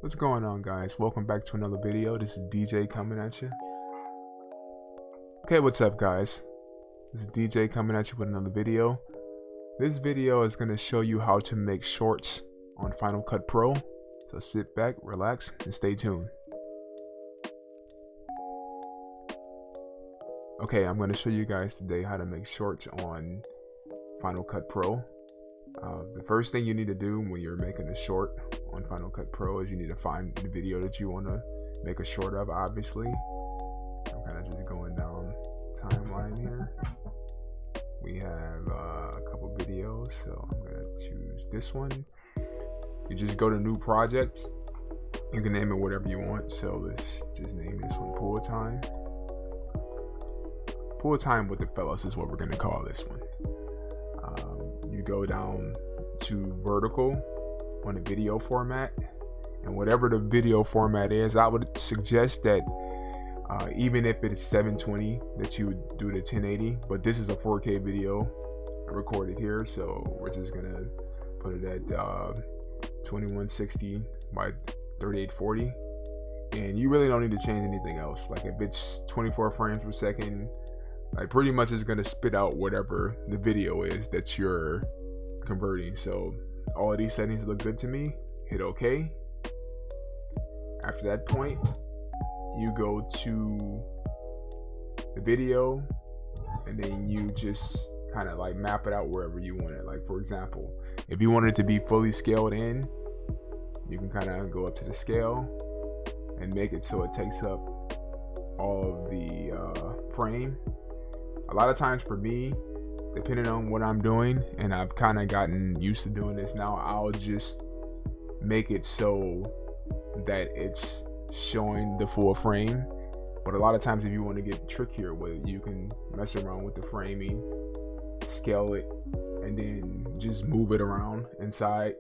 What's going on, guys? Welcome back to another video. This is DJ coming at you. Okay, what's up, guys? This is DJ coming at you with another video. This video is going to show you how to make shorts on Final Cut Pro. So sit back, relax, and stay tuned. Okay, I'm going to show you guys today how to make shorts on Final Cut Pro. The first thing you need to do when you're making a short on Final Cut Pro is you need to find the video that you want to make a short of, obviously. I'm kind of just going down timeline here. We have a couple videos, so I'm going to choose this one. You just go to new project. You can name it whatever you want, so let's just name this one Pool Time. Pool Time with the Fellas is what we're going to call this one. You go down to vertical on the video format, and whatever the video format is, I would suggest that even if it's 720 that you would do the 1080, but this is a 4K video recorded here, so we're just gonna put it at 2160 by 3840, and you really don't need to change anything else. Like if it's 24 frames per second, like pretty much it's gonna spit out whatever the video is that you're converting. So all of these settings look good to me. Hit OK. After that point, you go to the video, and then you just kind of like map it out wherever you want it. Like for example, if you want it to be fully scaled in, you can kind of go up to the scale and make it so it takes up all of the frame. A lot of times for me, depending on what I'm doing, and I've kind of gotten used to doing this now, I'll just make it so that it's showing the full frame. But a lot of times if you want to get trickier with it, you can mess around with the framing, scale it, and then just move it around inside,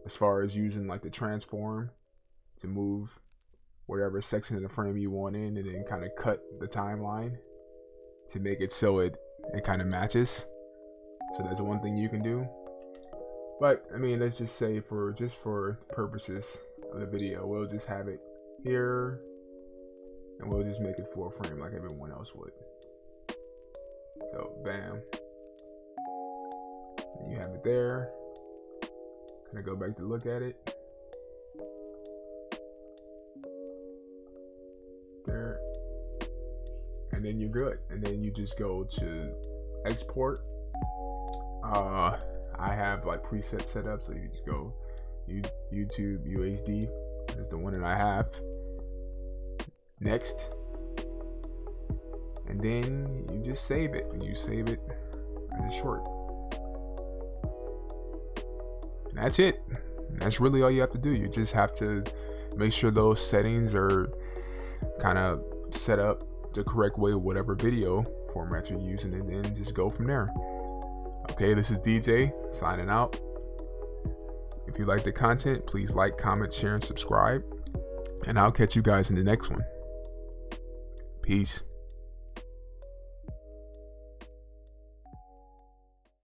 as far as using like the transform to move whatever section of the frame you want in, and then kind of cut the timeline to make it so it kind of matches. So that's one thing you can do. But I mean, let's just say for purposes of the video, we'll just have it here, and we'll just make it full frame like everyone else would. So bam, and you have it there. Kind of go back to look at it there, and then you're good. And then you just go to export. I have like preset set up, so you just go YouTube UHD. This is the one that I have. Next, and then you just save it, and you save it as a short. And that's it. That's really all you have to do. You just have to make sure those settings are kind of set up the correct way, whatever video format you're using, and then just go from there. Okay, this is DJ signing out. If you like the content, please like, comment, share, and subscribe, and I'll catch you guys in the next one. Peace.